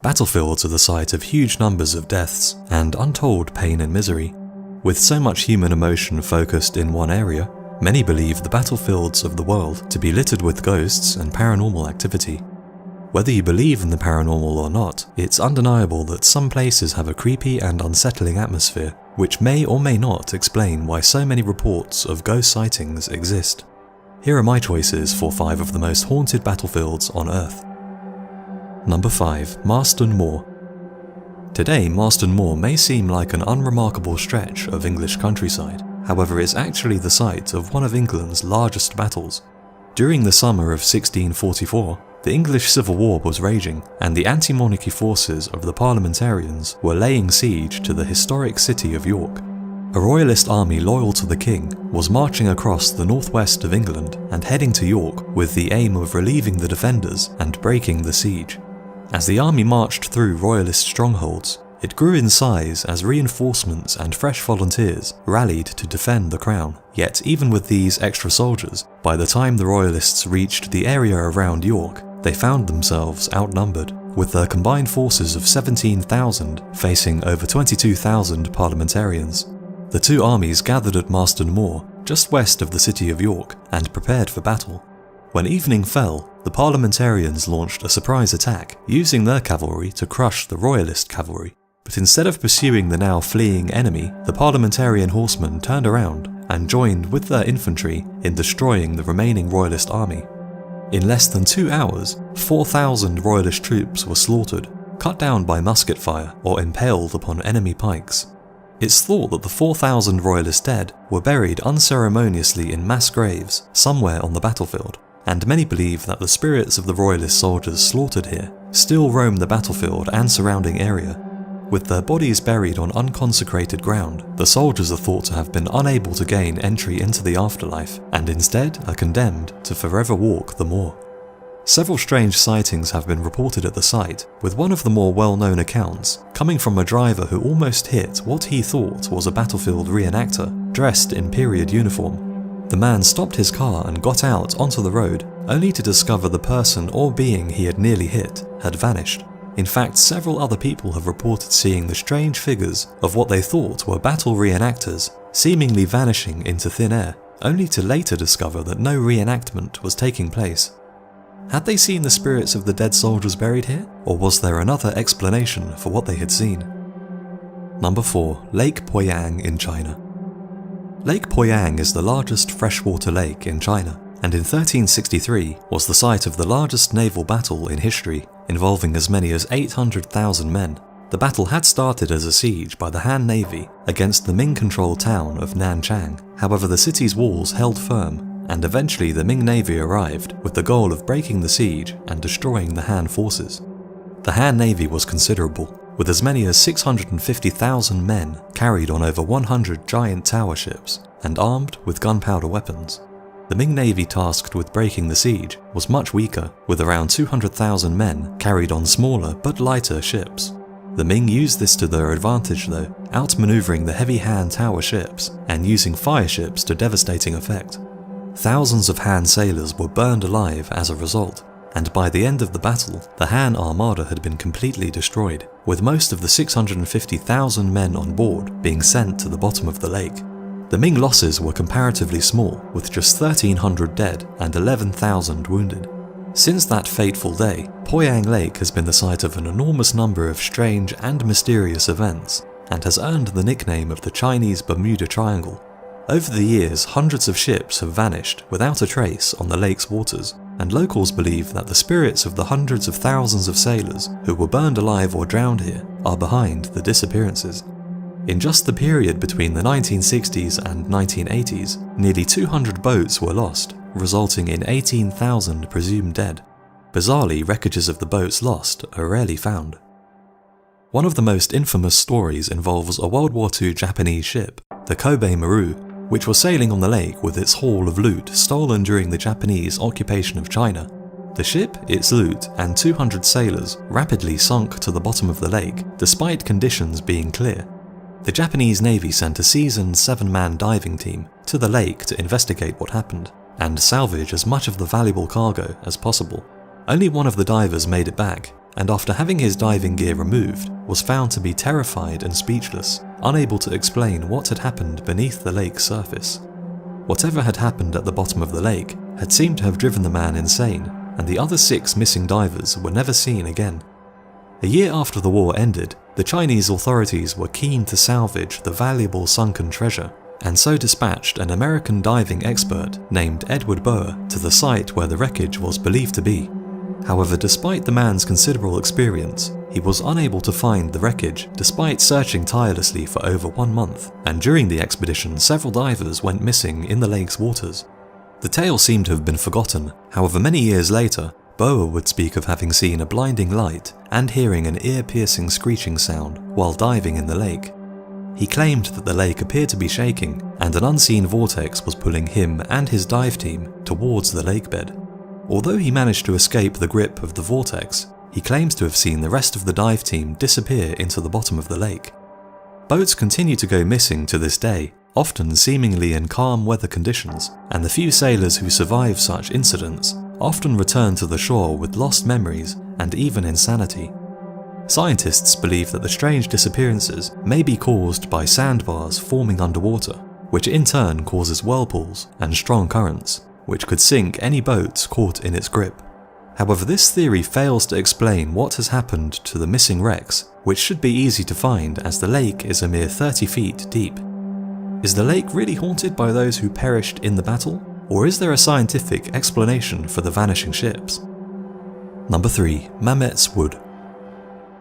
Battlefields are the site of huge numbers of deaths and untold pain and misery. With so much human emotion focused in one area, many believe the battlefields of the world to be littered with ghosts and paranormal activity. Whether you believe in the paranormal or not, it's undeniable that some places have a creepy and unsettling atmosphere, which may or may not explain why so many reports of ghost sightings exist. Here are my choices for 5 of the most haunted battlefields on Earth. Number 5. Marston Moor. Today, Marston Moor may seem like an unremarkable stretch of English countryside. However, it's actually the site of one of England's largest battles. During the summer of 1644, the English Civil War was raging, and the anti-monarchy forces of the parliamentarians were laying siege to the historic city of York. A royalist army loyal to the king was marching across the northwest of England and heading to York with the aim of relieving the defenders and breaking the siege. As the army marched through royalist strongholds, it grew in size as reinforcements and fresh volunteers rallied to defend the crown. Yet even with these extra soldiers, by the time the royalists reached the area around York, they found themselves outnumbered, with their combined forces of 17,000 facing over 22,000 parliamentarians. The two armies gathered at Marston Moor, just west of the city of York, and prepared for battle. When evening fell, the parliamentarians launched a surprise attack, using their cavalry to crush the royalist cavalry. But instead of pursuing the now fleeing enemy, the parliamentarian horsemen turned around and joined with their infantry in destroying the remaining royalist army. In less than 2 hours, 4,000 royalist troops were slaughtered, cut down by musket fire or impaled upon enemy pikes. It's thought that the 4,000 royalist dead were buried unceremoniously in mass graves somewhere on the battlefield, and many believe that the spirits of the royalist soldiers slaughtered here still roam the battlefield and surrounding area. With their bodies buried on unconsecrated ground, the soldiers are thought to have been unable to gain entry into the afterlife, and instead are condemned to forever walk the moor. Several strange sightings have been reported at the site, with one of the more well-known accounts coming from a driver who almost hit what he thought was a battlefield reenactor, dressed in period uniform. The man stopped his car and got out onto the road, only to discover the person or being he had nearly hit had vanished. In fact, several other people have reported seeing the strange figures of what they thought were battle reenactors seemingly vanishing into thin air, only to later discover that no reenactment was taking place. Had they seen the spirits of the dead soldiers buried here, or was there another explanation for what they had seen? Number 4. Lake Poyang in China. Lake Poyang is the largest freshwater lake in China, and in 1363 was the site of the largest naval battle in history, involving as many as 800,000 men. The battle had started as a siege by the Han Navy against the Ming-controlled town of Nanchang. However, the city's walls held firm, and eventually the Ming Navy arrived with the goal of breaking the siege and destroying the Han forces. The Han Navy was considerable, with as many as 650,000 men carried on over 100 giant tower ships and armed with gunpowder weapons. The Ming Navy tasked with breaking the siege was much weaker, with around 200,000 men carried on smaller but lighter ships. The Ming used this to their advantage though, outmaneuvering the heavy Han tower ships and using fire ships to devastating effect. Thousands of Han sailors were burned alive as a result, and by the end of the battle, the Han armada had been completely destroyed, with most of the 650,000 men on board being sent to the bottom of the lake. The Ming losses were comparatively small, with just 1,300 dead and 11,000 wounded. Since that fateful day, Poyang Lake has been the site of an enormous number of strange and mysterious events, and has earned the nickname of the Chinese Bermuda Triangle. Over the years, hundreds of ships have vanished without a trace on the lake's waters, and locals believe that the spirits of the hundreds of thousands of sailors who were burned alive or drowned here are behind the disappearances. In just the period between the 1960s and 1980s, nearly 200 boats were lost, resulting in 18,000 presumed dead. Bizarrely, wreckages of the boats lost are rarely found. One of the most infamous stories involves a World War II Japanese ship, the Kobe Maru, which was sailing on the lake with its haul of loot stolen during the Japanese occupation of China. The ship, its loot, and 200 sailors rapidly sunk to the bottom of the lake, despite conditions being clear. The Japanese Navy sent a seasoned 7-man diving team to the lake to investigate what happened, and salvage as much of the valuable cargo as possible. Only one of the divers made it back, and after having his diving gear removed, was found to be terrified and speechless, unable to explain what had happened beneath the lake's surface. Whatever had happened at the bottom of the lake had seemed to have driven the man insane, and the other 6 missing divers were never seen again. A year after the war ended, the Chinese authorities were keen to salvage the valuable sunken treasure, and so dispatched an American diving expert named Edward Boer to the site where the wreckage was believed to be. However, despite the man's considerable experience, he was unable to find the wreckage despite searching tirelessly for over 1 month, and during the expedition several divers went missing in the lake's waters. The tale seemed to have been forgotten. However, many years later, Boer would speak of having seen a blinding light and hearing an ear-piercing screeching sound while diving in the lake. He claimed that the lake appeared to be shaking, and an unseen vortex was pulling him and his dive team towards the lakebed. Although he managed to escape the grip of the vortex, he claims to have seen the rest of the dive team disappear into the bottom of the lake. Boats continue to go missing to this day, often seemingly in calm weather conditions, and the few sailors who survive such incidents often return to the shore with lost memories and even insanity. Scientists believe that the strange disappearances may be caused by sandbars forming underwater, which in turn causes whirlpools and strong currents, which could sink any boats caught in its grip. However, this theory fails to explain what has happened to the missing wrecks, which should be easy to find as the lake is a mere 30 feet deep. Is the lake really haunted by those who perished in the battle, or is there a scientific explanation for the vanishing ships? Number 3. Mametz Wood.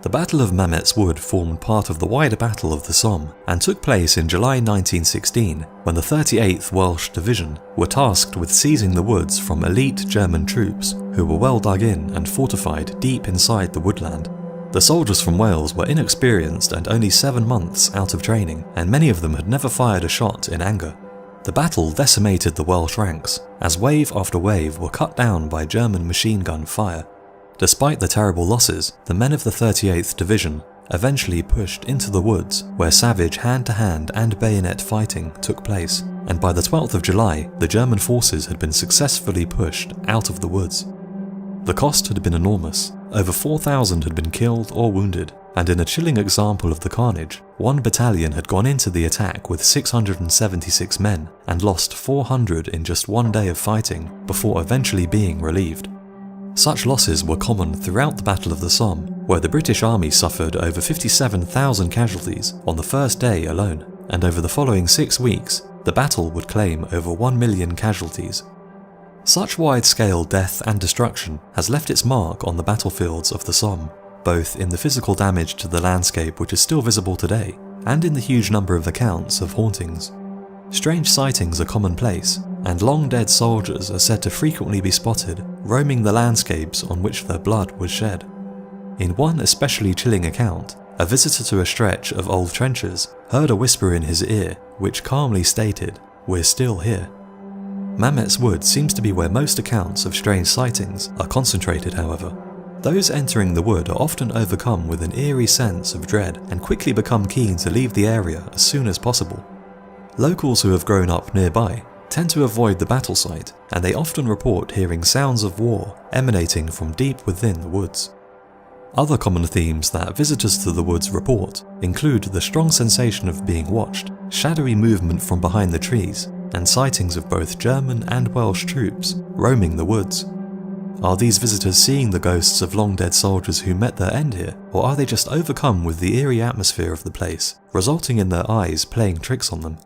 The Battle of Mametz Wood formed part of the wider Battle of the Somme and took place in July 1916 when the 38th Welsh Division were tasked with seizing the woods from elite German troops who were well dug in and fortified deep inside the woodland. The soldiers from Wales were inexperienced and only 7 months out of training, and many of them had never fired a shot in anger. The battle decimated the Welsh ranks, as wave after wave were cut down by German machine gun fire. Despite the terrible losses, the men of the 38th Division eventually pushed into the woods where savage hand-to-hand and bayonet fighting took place, and by the 12th of July, the German forces had been successfully pushed out of the woods. The cost had been enormous. Over 4,000 had been killed or wounded, and in a chilling example of the carnage, 1 battalion had gone into the attack with 676 men and lost 400 in just 1 day of fighting before eventually being relieved. Such losses were common throughout the Battle of the Somme, where the British Army suffered over 57,000 casualties on the first day alone, and over the following 6 weeks, the battle would claim over 1 million casualties. Such wide-scale death and destruction has left its mark on the battlefields of the Somme, both in the physical damage to the landscape which is still visible today, and in the huge number of accounts of hauntings. Strange sightings are commonplace, and long-dead soldiers are said to frequently be spotted roaming the landscapes on which their blood was shed. In one especially chilling account, a visitor to a stretch of old trenches heard a whisper in his ear which calmly stated, "We're still here." Mametz Wood seems to be where most accounts of strange sightings are concentrated, however. Those entering the wood are often overcome with an eerie sense of dread and quickly become keen to leave the area as soon as possible. Locals who have grown up nearby tend to avoid the battle site, and they often report hearing sounds of war emanating from deep within the woods. Other common themes that visitors to the woods report include the strong sensation of being watched, shadowy movement from behind the trees, and sightings of both German and Welsh troops roaming the woods. Are these visitors seeing the ghosts of long-dead soldiers who met their end here, or are they just overcome with the eerie atmosphere of the place, resulting in their eyes playing tricks on them?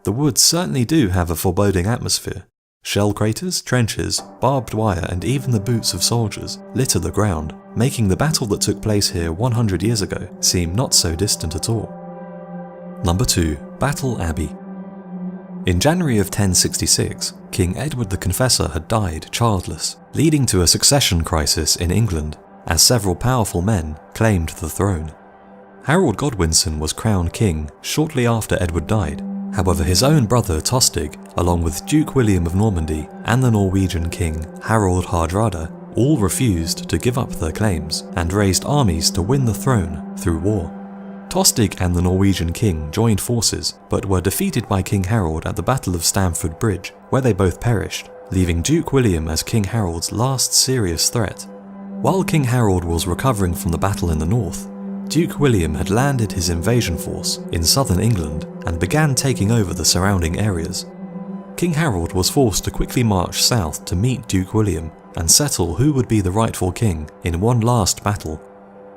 The woods certainly do have a foreboding atmosphere. Shell craters, trenches, barbed wire, and even the boots of soldiers litter the ground, making the battle that took place here 100 years ago seem not so distant at all. Number 2. Battle Abbey. In January of 1066, King Edward the Confessor had died childless, leading to a succession crisis in England, as several powerful men claimed the throne. Harold Godwinson was crowned king shortly after Edward died. However, his own brother Tostig, along with Duke William of Normandy and the Norwegian king Harald Hardrada, all refused to give up their claims and raised armies to win the throne through war. Tostig and the Norwegian king joined forces, but were defeated by King Harold at the Battle of Stamford Bridge, where they both perished, leaving Duke William as King Harold's last serious threat. While King Harold was recovering from the battle in the north, Duke William had landed his invasion force in southern England and began taking over the surrounding areas. King Harold was forced to quickly march south to meet Duke William and settle who would be the rightful king in one last battle.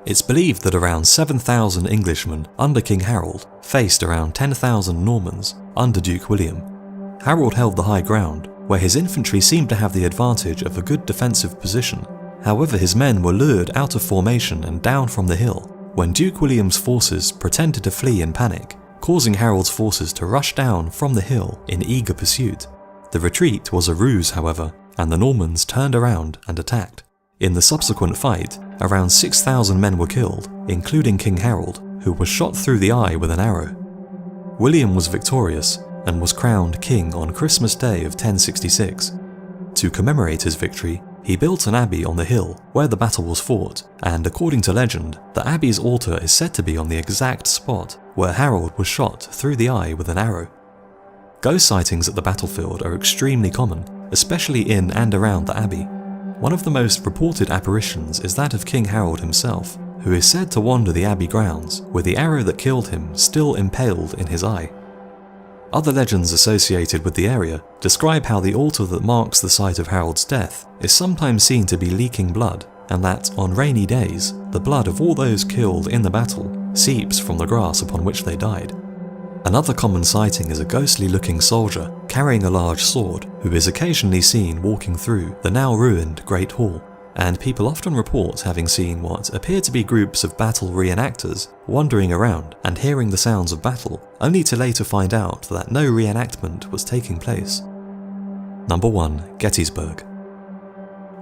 It's believed that around 7,000 Englishmen under King Harold faced around 10,000 Normans under Duke William. Harold held the high ground, where his infantry seemed to have the advantage of a good defensive position. However, his men were lured out of formation and down from the hill when Duke William's forces pretended to flee in panic, causing Harold's forces to rush down from the hill in eager pursuit. The retreat was a ruse, however, and the Normans turned around and attacked. In the subsequent fight, around 6,000 men were killed, including King Harold, who was shot through the eye with an arrow. William was victorious and was crowned king on Christmas Day of 1066. To commemorate his victory, he built an abbey on the hill where the battle was fought, and according to legend, the abbey's altar is said to be on the exact spot where Harold was shot through the eye with an arrow. Ghost sightings at the battlefield are extremely common, especially in and around the abbey. One of the most reported apparitions is that of King Harold himself, who is said to wander the abbey grounds with the arrow that killed him still impaled in his eye. Other legends associated with the area describe how the altar that marks the site of Harold's death is sometimes seen to be leaking blood, and that on rainy days, the blood of all those killed in the battle seeps from the grass upon which they died. Another common sighting is a ghostly-looking soldier carrying a large sword who is occasionally seen walking through the now ruined Great Hall, and people often report having seen what appear to be groups of battle reenactors wandering around and hearing the sounds of battle, only to later find out that no reenactment was taking place. Number 1. Gettysburg.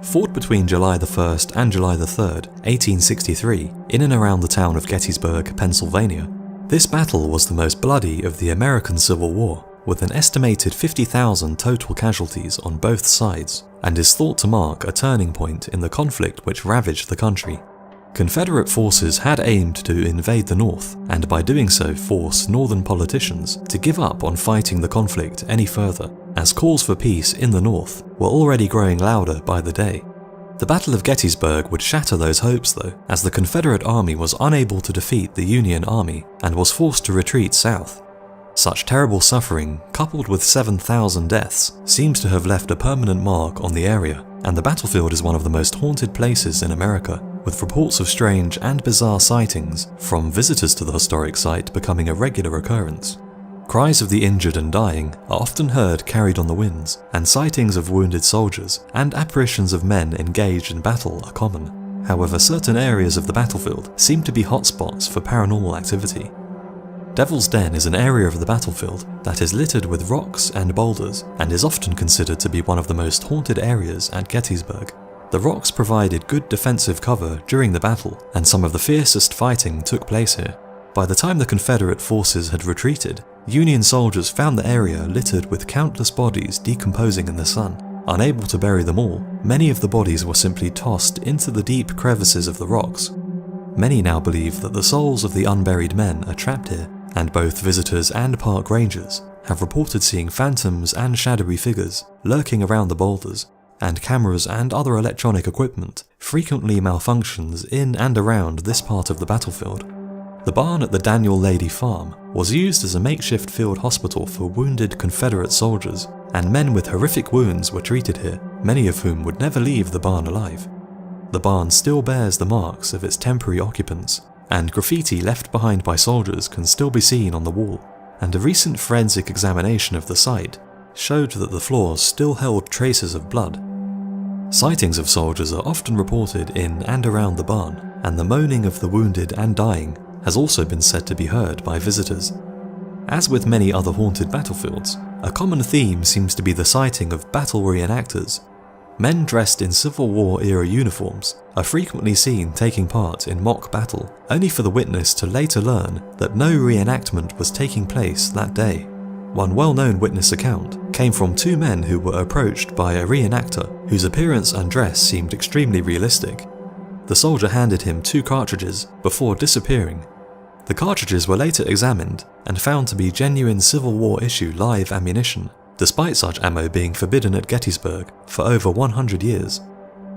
Fought between July 1st and July 3rd, 1863, in and around the town of Gettysburg, Pennsylvania, this battle was the most bloody of the American Civil War, with an estimated 50,000 total casualties on both sides, and is thought to mark a turning point in the conflict which ravaged the country. Confederate forces had aimed to invade the North, and by doing so force Northern politicians to give up on fighting the conflict any further, as calls for peace in the North were already growing louder by the day. The Battle of Gettysburg would shatter those hopes though, as the Confederate Army was unable to defeat the Union Army and was forced to retreat south. Such terrible suffering, coupled with 7,000 deaths, seems to have left a permanent mark on the area, and the battlefield is one of the most haunted places in America, with reports of strange and bizarre sightings from visitors to the historic site becoming a regular occurrence. Cries of the injured and dying are often heard carried on the winds, and sightings of wounded soldiers and apparitions of men engaged in battle are common. However, certain areas of the battlefield seem to be hotspots for paranormal activity. Devil's Den is an area of the battlefield that is littered with rocks and boulders, and is often considered to be one of the most haunted areas at Gettysburg. The rocks provided good defensive cover during the battle, and some of the fiercest fighting took place here. By the time the Confederate forces had retreated, Union soldiers found the area littered with countless bodies decomposing in the sun. Unable to bury them all, many of the bodies were simply tossed into the deep crevices of the rocks. Many now believe that the souls of the unburied men are trapped here, and both visitors and park rangers have reported seeing phantoms and shadowy figures lurking around the boulders, and cameras and other electronic equipment frequently malfunctions in and around this part of the battlefield. The barn at the Daniel Lady Farm was used as a makeshift field hospital for wounded Confederate soldiers, and men with horrific wounds were treated here, many of whom would never leave the barn alive. The barn still bears the marks of its temporary occupants, and graffiti left behind by soldiers can still be seen on the wall, and a recent forensic examination of the site showed that the floors still held traces of blood. Sightings of soldiers are often reported in and around the barn, and the moaning of the wounded and dying has also been said to be heard by visitors. As with many other haunted battlefields, a common theme seems to be the sighting of battle reenactors. Men dressed in Civil War era uniforms are frequently seen taking part in mock battle, only for the witness to later learn that no reenactment was taking place that day. One well-known witness account came from two men who were approached by a reenactor whose appearance and dress seemed extremely realistic. The soldier handed him 2 cartridges before disappearing. The cartridges were later examined and found to be genuine Civil War issue live ammunition, despite such ammo being forbidden at Gettysburg for over 100 years.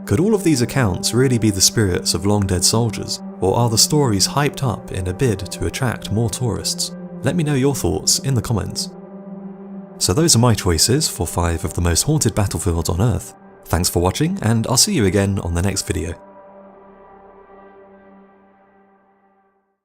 Could all of these accounts really be the spirits of long dead soldiers, or are the stories hyped up in a bid to attract more tourists? Let me know your thoughts in the comments. So those are my choices for 5 of the most haunted battlefields on Earth. Thanks for watching, and I'll see you again on the next video.